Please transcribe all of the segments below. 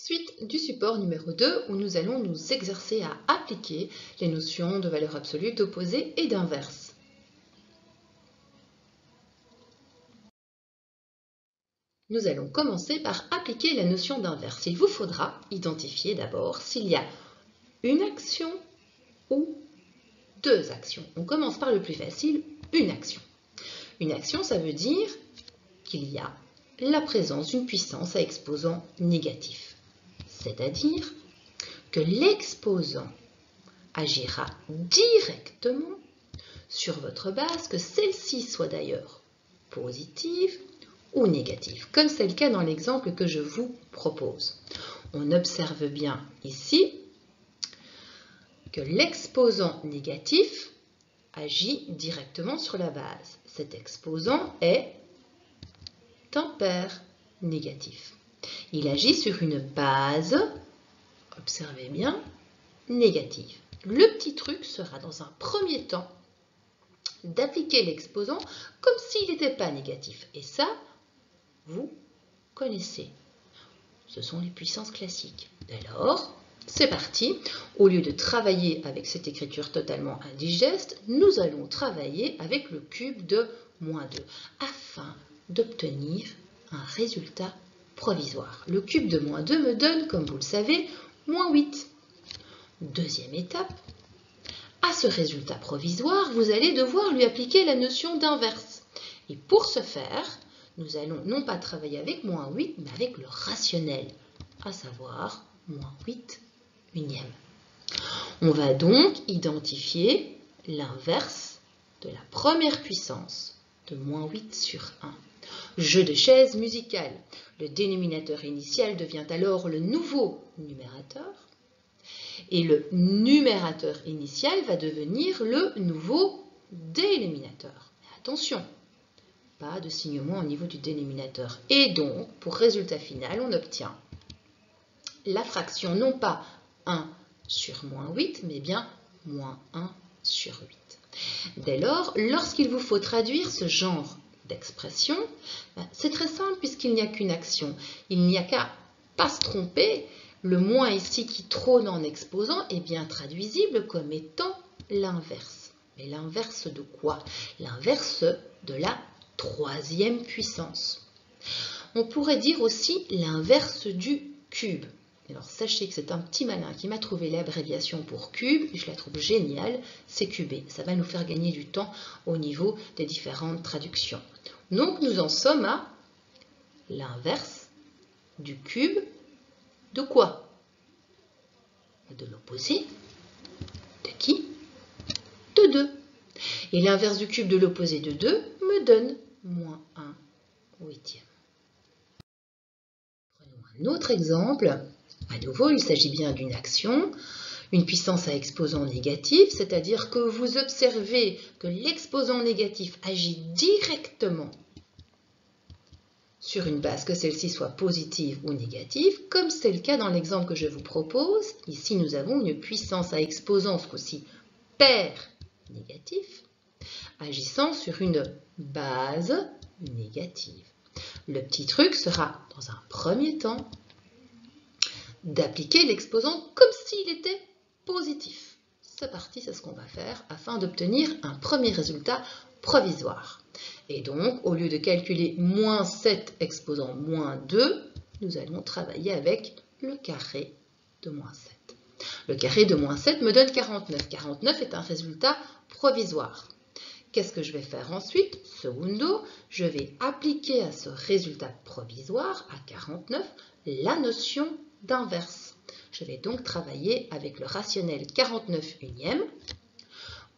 Suite du support numéro 2 où nous allons nous exercer à appliquer les notions de valeur absolue, d'opposé et d'inverse. Nous allons commencer par appliquer la notion d'inverse. Il vous faudra identifier d'abord s'il y a une action ou deux actions. On commence par le plus facile, une action. Une action, ça veut dire qu'il y a la présence d'une puissance à exposant négatif. C'est-à-dire que l'exposant agira directement sur votre base, que celle-ci soit d'ailleurs positive ou négative, comme c'est le cas dans l'exemple que je vous propose. On observe bien ici que l'exposant négatif agit directement sur la base. Cet exposant est un pair négatif. Il agit sur une base, observez bien, négative. Le petit truc sera dans un premier temps d'appliquer l'exposant comme s'il n'était pas négatif. Et ça, vous connaissez. Ce sont les puissances classiques. Alors, c'est parti. Au lieu de travailler avec cette écriture totalement indigeste, nous allons travailler avec le cube de moins 2 afin d'obtenir un résultat provisoire. Le cube de moins 2 me donne, comme vous le savez, moins 8. Deuxième étape, à ce résultat provisoire, vous allez devoir lui appliquer la notion d'inverse. Et pour ce faire, nous allons non pas travailler avec moins 8, mais avec le rationnel, à savoir moins 8 unième. On va donc identifier l'inverse de la première puissance de moins 8 sur 1. Jeu de chaises musicales. Le dénominateur initial devient alors le nouveau numérateur et le numérateur initial va devenir le nouveau dénominateur. Mais attention, pas de signe moins au niveau du dénominateur. Et donc, pour résultat final, on obtient la fraction non pas 1 sur moins 8, mais bien moins 1 sur 8. Dès lors, lorsqu'il vous faut traduire ce genre d'expression, c'est très simple puisqu'il n'y a qu'une action. Il n'y a qu'à pas se tromper. Le moins ici qui trône en exposant est bien traduisible comme étant l'inverse. Mais l'inverse de quoi? L'inverse de la troisième puissance. On pourrait dire aussi l'inverse du cube. Alors sachez que c'est un petit malin qui m'a trouvé l'abréviation pour cube, et je la trouve géniale, c'est cubé. Ça va nous faire gagner du temps au niveau des différentes traductions. Donc nous en sommes à l'inverse du cube de quoi? De l'opposé. De qui? De 2. Et l'inverse du cube de l'opposé de 2 me donne moins 1 huitième. Prenons un autre exemple. À nouveau, il s'agit bien d'une action, une puissance à exposant négatif, c'est-à-dire que vous observez que l'exposant négatif agit directement sur une base, que celle-ci soit positive ou négative, comme c'est le cas dans l'exemple que je vous propose. Ici, nous avons une puissance à exposant, ce coup-ci, pair négatif, agissant sur une base négative. Le petit truc sera, dans un premier temps, d'appliquer l'exposant comme s'il était positif. C'est parti, c'est ce qu'on va faire afin d'obtenir un premier résultat provisoire. Et donc, au lieu de calculer moins 7 exposant moins 2, nous allons travailler avec le carré de moins 7. Le carré de moins 7 me donne 49. 49 est un résultat provisoire. Qu'est-ce que je vais faire ensuite? Secondo, je vais appliquer à ce résultat provisoire, à 49, la notion d'inverse. Je vais donc travailler avec le rationnel 49 unième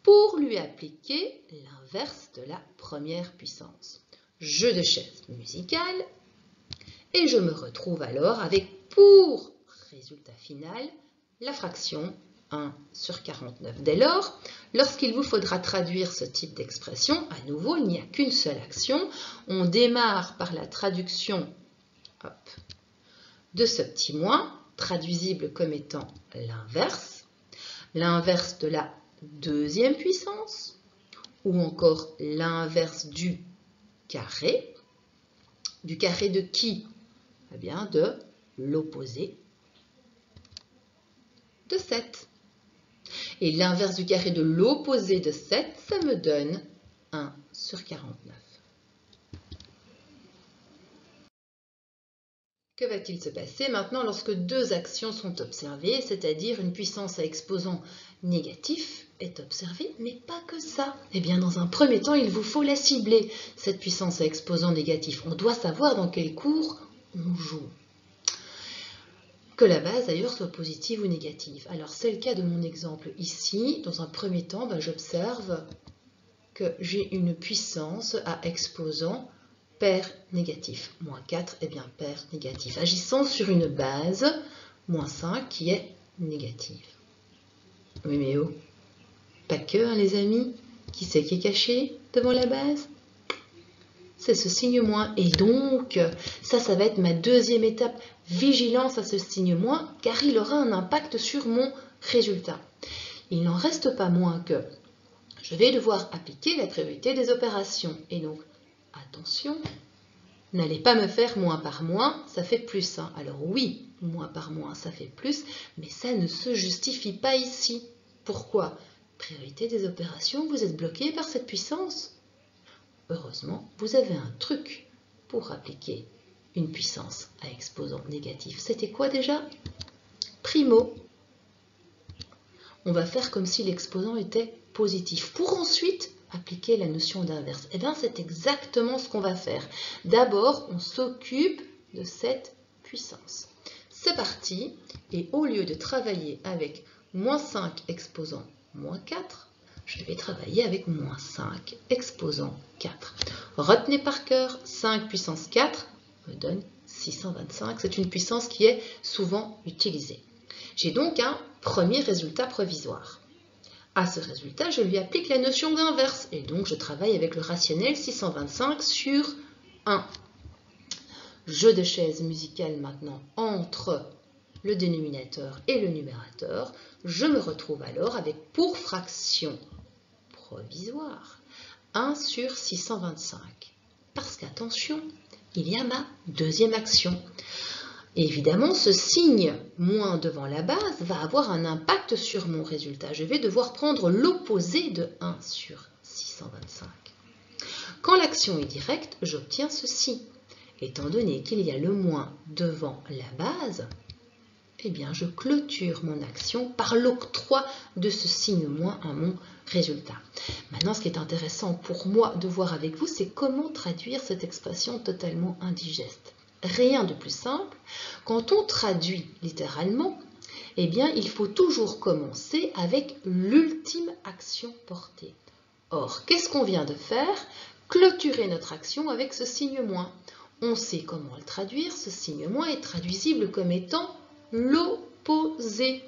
pour lui appliquer l'inverse de la première puissance. Jeu de chaises musicale, et je me retrouve alors avec pour résultat final la fraction 1 sur 49. Dès lors, lorsqu'il vous faudra traduire ce type d'expression, à nouveau, il n'y a qu'une seule action. On démarre par la traduction de ce petit moins, traduisible comme étant l'inverse de la deuxième puissance, ou encore l'inverse du carré. Du carré de qui? Eh bien, de l'opposé de 7. Et l'inverse du carré de l'opposé de 7, ça me donne 1 sur 49. Que va-t-il se passer maintenant lorsque deux actions sont observées, c'est-à-dire une puissance à exposant négatif est observée, mais pas que ça. Eh bien, dans un premier temps, il vous faut la cibler, cette puissance à exposant négatif. On doit savoir dans quel cours on joue. Que la base d'ailleurs soit positive ou négative. Alors, c'est le cas de mon exemple ici. Dans un premier temps, j'observe que j'ai une puissance à exposant pair négatif. Moins 4, eh bien pair négatif. Agissant sur une base, moins 5, qui est négative. Oui, mais oh, pas que, hein, les amis. Qui c'est qui est caché devant la base? C'est ce signe moins. Et donc, ça va être ma deuxième étape. Vigilance à ce signe moins, car il aura un impact sur mon résultat. Il n'en reste pas moins que je vais devoir appliquer la priorité des opérations. Et donc, attention, n'allez pas me faire moins par moins, ça fait plus. Hein. Alors oui, moins par moins, ça fait plus, mais ça ne se justifie pas ici. Pourquoi? Priorité des opérations, vous êtes bloqué par cette puissance. Heureusement, vous avez un truc pour appliquer une puissance à exposant négatif. C'était quoi déjà? Primo. On va faire comme si l'exposant était positif, pour ensuite appliquer la notion d'inverse. Eh bien, c'est exactement ce qu'on va faire. D'abord, on s'occupe de cette puissance. C'est parti, et au lieu de travailler avec moins 5 exposant moins 4, je vais travailler avec moins 5 exposant 4. Retenez par cœur, 5 puissance 4 me donne 625. C'est une puissance qui est souvent utilisée. J'ai donc un premier résultat provisoire. À ce résultat, je lui applique la notion d'inverse et donc je travaille avec le rationnel 625 sur 1. Jeu de chaises musicales maintenant entre le dénominateur et le numérateur. Je me retrouve alors avec pour fraction provisoire 1 sur 625. Parce qu'attention, il y a ma deuxième action. Et évidemment, ce signe moins devant la base va avoir un impact sur mon résultat. Je vais devoir prendre l'opposé de 1 sur 625. Quand l'action est directe, j'obtiens ceci. Étant donné qu'il y a le moins devant la base, eh bien, je clôture mon action par l'octroi de ce signe moins à mon résultat. Maintenant, ce qui est intéressant pour moi de voir avec vous, c'est comment traduire cette expression totalement indigeste. Rien de plus simple. Quand on traduit littéralement, eh bien, il faut toujours commencer avec l'ultime action portée. Or, qu'est-ce qu'on vient de faire? Clôturer notre action avec ce signe moins. On sait comment le traduire. Ce signe moins est traduisible comme étant l'opposé.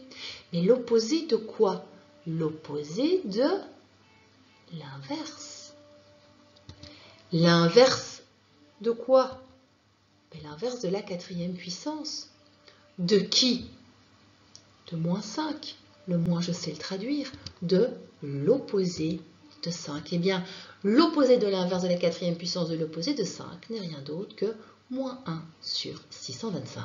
Mais l'opposé de quoi? L'opposé de l'inverse. L'inverse de quoi? L'inverse de la quatrième puissance. De qui? De moins 5. Le moins, je sais le traduire. De l'opposé de 5. Eh bien, l'opposé de l'inverse de la quatrième puissance de l'opposé de 5 n'est rien d'autre que moins 1 sur 625.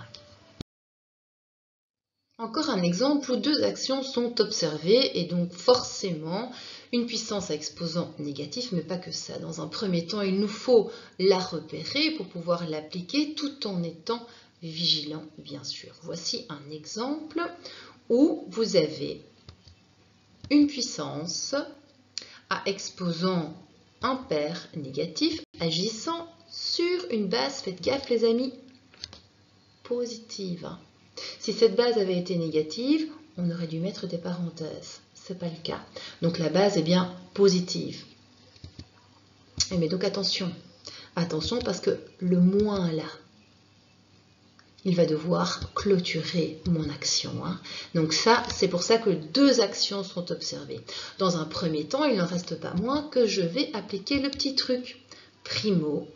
Encore un exemple où deux actions sont observées et donc forcément une puissance à exposant négatif, mais pas que ça. Dans un premier temps, il nous faut la repérer pour pouvoir l'appliquer tout en étant vigilant, bien sûr. Voici un exemple où vous avez une puissance à exposant impair négatif agissant sur une base, faites gaffe les amis, positive. Si cette base avait été négative, on aurait dû mettre des parenthèses. Ce n'est pas le cas. Donc la base est bien positive. Mais donc attention. Attention parce que le moins là, il va devoir clôturer mon action. Hein. Donc ça, c'est pour ça que deux actions sont observées. Dans un premier temps, il n'en reste pas moins que je vais appliquer le petit truc. Primo,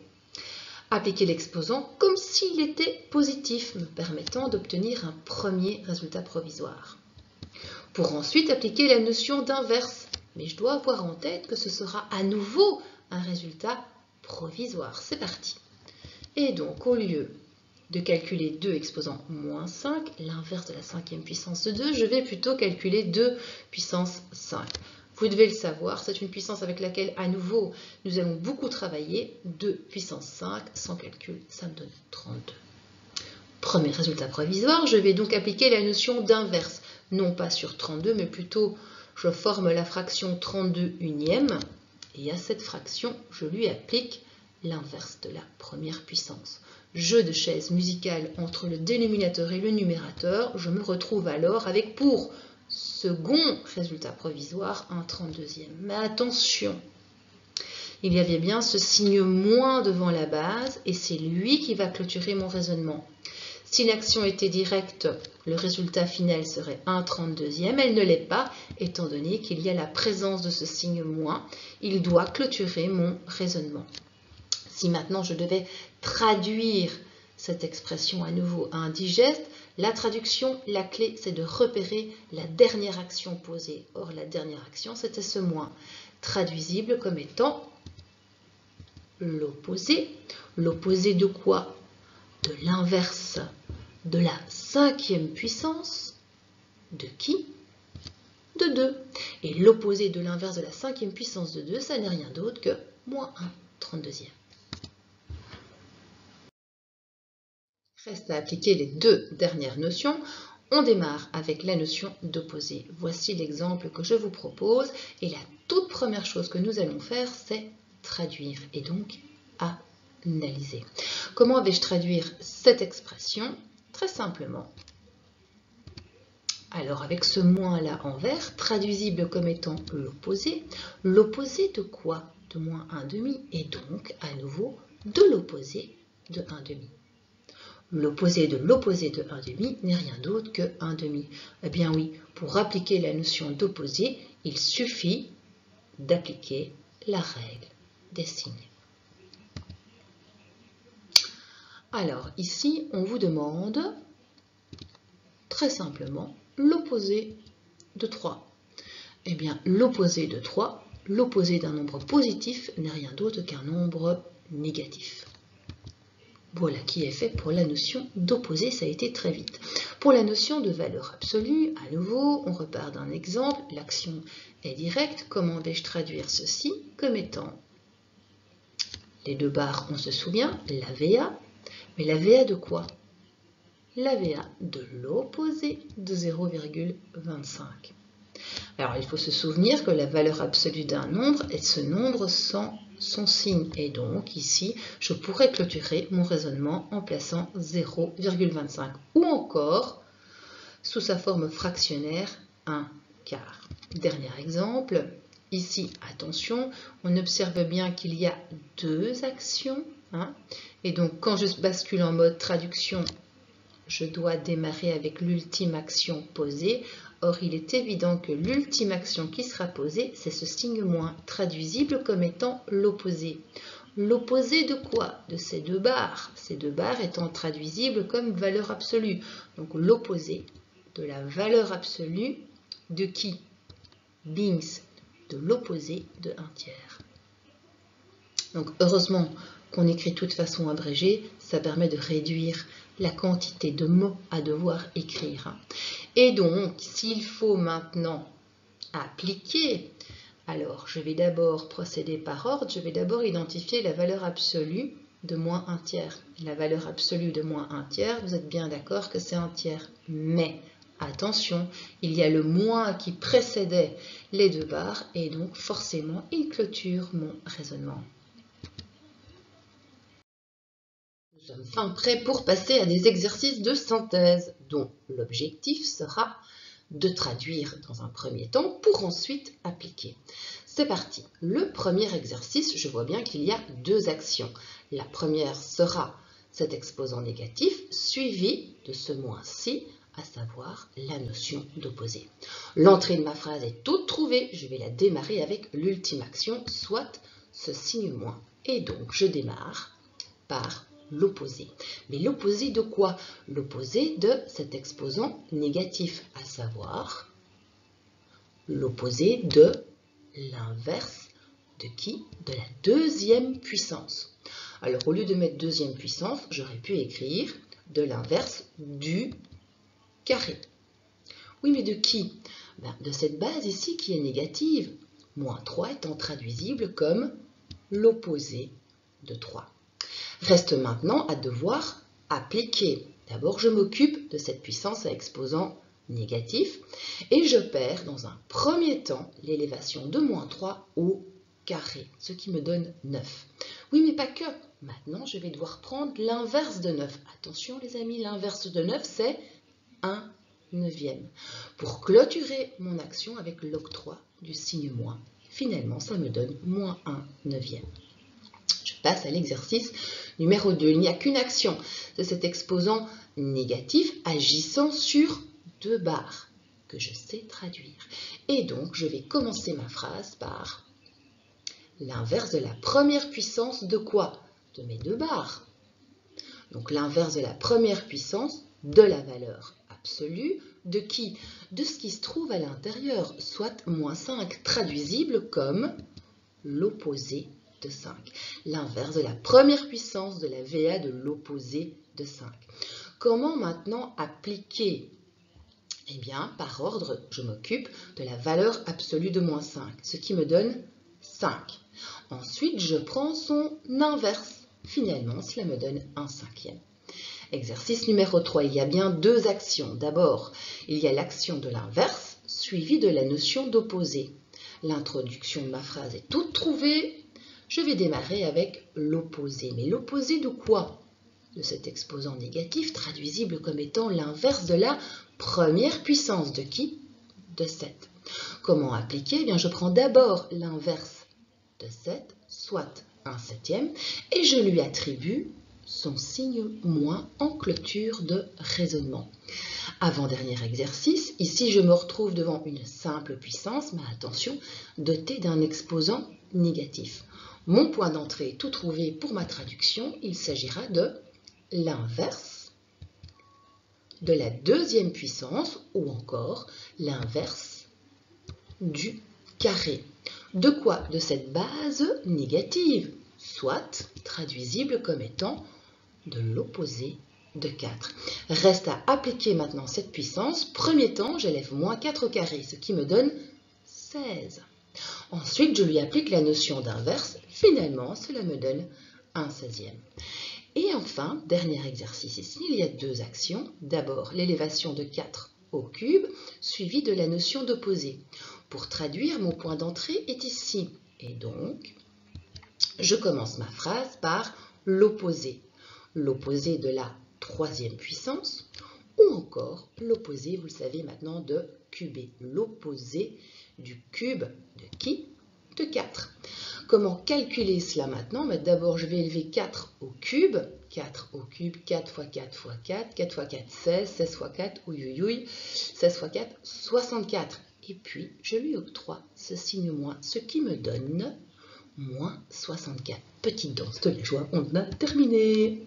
appliquer l'exposant comme s'il était positif, me permettant d'obtenir un premier résultat provisoire. Pour ensuite appliquer la notion d'inverse, mais je dois avoir en tête que ce sera à nouveau un résultat provisoire. C'est parti. Et donc, au lieu de calculer 2 exposant moins 5, l'inverse de la cinquième puissance de 2, je vais plutôt calculer 2 puissance 5. Vous devez le savoir, c'est une puissance avec laquelle, à nouveau, nous allons beaucoup travailler. 2 puissance 5, sans calcul, ça me donne 32. Premier résultat provisoire, je vais donc appliquer la notion d'inverse. Non pas sur 32, mais plutôt, je forme la fraction 32 unième, et à cette fraction, je lui applique l'inverse de la première puissance. Jeu de chaise musicale entre le dénominateur et le numérateur, je me retrouve alors avec pour second résultat provisoire un 32e. Mais attention, il y avait bien ce signe moins devant la base et c'est lui qui va clôturer mon raisonnement. Si l'action était directe, le résultat final serait un 32e. Elle ne l'est pas, étant donné qu'il y a la présence de ce signe moins. Il doit clôturer mon raisonnement. Si maintenant je devais traduire cette expression à nouveau à un digeste, la traduction, la clé, c'est de repérer la dernière action posée. Or, la dernière action, c'était ce moins, traduisible comme étant l'opposé. L'opposé de quoi? De l'inverse de la cinquième puissance. De qui? De 2. Et l'opposé de l'inverse de la cinquième puissance de 2, ça n'est rien d'autre que moins 1 32e. Reste à appliquer les deux dernières notions. On démarre avec la notion d'opposé. Voici l'exemple que je vous propose. Et la toute première chose que nous allons faire, c'est traduire et donc analyser. Comment vais-je traduire cette expression? Très simplement. Alors avec ce moins-là en vert, traduisible comme étant l'opposé. L'opposé de quoi? De moins 1,5 et donc à nouveau de l'opposé de 1,5. L'opposé de 1,5 n'est rien d'autre que 1,5. Eh bien oui, pour appliquer la notion d'opposé, il suffit d'appliquer la règle des signes. Alors ici, on vous demande très simplement l'opposé de 3. Eh bien, l'opposé de 3, l'opposé d'un nombre positif n'est rien d'autre qu'un nombre négatif. Voilà qui est fait pour la notion d'opposé, ça a été très vite. Pour la notion de valeur absolue, à nouveau, on repart d'un exemple. L'action est directe. Comment vais-je traduire ceci comme étant les deux barres, on se souvient, la VA. Mais la VA de quoi? La VA de l'opposé de 0,25. Alors, il faut se souvenir que la valeur absolue d'un nombre est ce nombre sans son signe. Et donc, ici, je pourrais clôturer mon raisonnement en plaçant 0,25. Ou encore, sous sa forme fractionnaire, 1 quart. Dernier exemple. Ici, attention, on observe bien qu'il y a deux actions. Et donc, quand je bascule en mode traduction, je dois démarrer avec l'ultime action posée. Or, il est évident que l'ultime action qui sera posée, c'est ce signe moins, traduisible comme étant l'opposé. L'opposé de quoi? De ces deux barres. Ces deux barres étant traduisibles comme valeur absolue. Donc, l'opposé de la valeur absolue de qui? Bings, de l'opposé de 1 tiers. Donc, heureusement qu'on écrit de toute façon abrégée, ça permet de réduire la quantité de mots à devoir écrire. Et donc, s'il faut maintenant appliquer, alors je vais d'abord procéder par ordre, je vais d'abord identifier la valeur absolue de moins 1 tiers. La valeur absolue de moins 1 tiers, vous êtes bien d'accord que c'est 1 tiers. Mais, attention, il y a le moins qui précédait les deux barres et donc forcément, il clôture mon raisonnement. Nous sommes enfin prêts pour passer à des exercices de synthèse dont l'objectif sera de traduire dans un premier temps pour ensuite appliquer. C'est parti. Le premier exercice, je vois bien qu'il y a deux actions. La première sera cet exposant négatif suivi de ce moins-ci, à savoir la notion d'opposé. L'entrée de ma phrase est toute trouvée, je vais la démarrer avec l'ultime action, soit ce signe moins. Et donc, je démarre par l'opposé. Mais l'opposé de quoi? L'opposé de cet exposant négatif, à savoir l'opposé de l'inverse de qui? De la deuxième puissance. Alors, au lieu de mettre deuxième puissance, j'aurais pu écrire de l'inverse du carré. Oui, mais de qui? De cette base ici qui est négative. Moins 3 étant traduisible comme l'opposé de 3. Reste maintenant à devoir appliquer. D'abord, je m'occupe de cette puissance à exposant négatif et je perds dans un premier temps l'élévation de moins 3 au carré, ce qui me donne 9. Oui, mais pas que. Maintenant, je vais devoir prendre l'inverse de 9. Attention les amis, l'inverse de 9, c'est 1 neuvième. Pour clôturer mon action avec l'octroi du signe moins, finalement, ça me donne moins 1 neuvième. Je passe à l'exercice numéro 2. Il n'y a qu'une action de cet exposant négatif agissant sur 2 barres que je sais traduire. Et donc, je vais commencer ma phrase par l'inverse de la première puissance de quoi? De mes 2 barres. Donc, l'inverse de la première puissance de la valeur absolue de qui? De ce qui se trouve à l'intérieur, soit moins 5, traduisible comme l'opposé de 5. L'inverse de la première puissance de la VA de l'opposé de 5. Comment maintenant appliquer? Eh bien, par ordre, je m'occupe de la valeur absolue de moins 5, ce qui me donne 5. Ensuite, je prends son inverse. Finalement, cela me donne 1 cinquième. Exercice numéro 3, il y a bien 2 actions. D'abord, il y a l'action de l'inverse, suivie de la notion d'opposé. L'introduction de ma phrase est toute trouvée. Je vais démarrer avec l'opposé. Mais l'opposé de quoi? De cet exposant négatif, traduisible comme étant l'inverse de la première puissance. De qui? De 7. Comment appliquer? Eh bien, je prends d'abord l'inverse de 7, soit 1 septième, et je lui attribue son signe moins en clôture de raisonnement. Avant-dernier exercice, ici je me retrouve devant une simple puissance, mais attention, dotée d'un exposant négatif. Mon point d'entrée est tout trouvé pour ma traduction, il s'agira de l'inverse de la deuxième puissance ou encore l'inverse du carré. De quoi? De cette base négative, soit traduisible comme étant de l'opposé de 4. Reste à appliquer maintenant cette puissance. Premier temps, j'élève moins 4 au carré, ce qui me donne 16. Ensuite, je lui applique la notion d'inverse. Finalement, cela me donne 1 seizième. Et enfin, dernier exercice ici, il y a 2 actions. D'abord, l'élévation de 4 au cube, suivie de la notion d'opposé. Pour traduire, mon point d'entrée est ici. Et donc, je commence ma phrase par l'opposé. L'opposé de la troisième puissance, ou encore l'opposé, vous le savez maintenant, de cubé. L'opposé du cube de qui? De 4. Comment calculer cela maintenant? D'abord, je vais élever 4 au cube. 4 au cube, 4 fois 4 fois 4, 4 fois 4, 16, 16 fois 4, ouïouïouï, 16 fois 4, 64. Et puis, je lui octroie ce signe moins, ce qui me donne moins 64. Petite danse de la joie, on a terminé.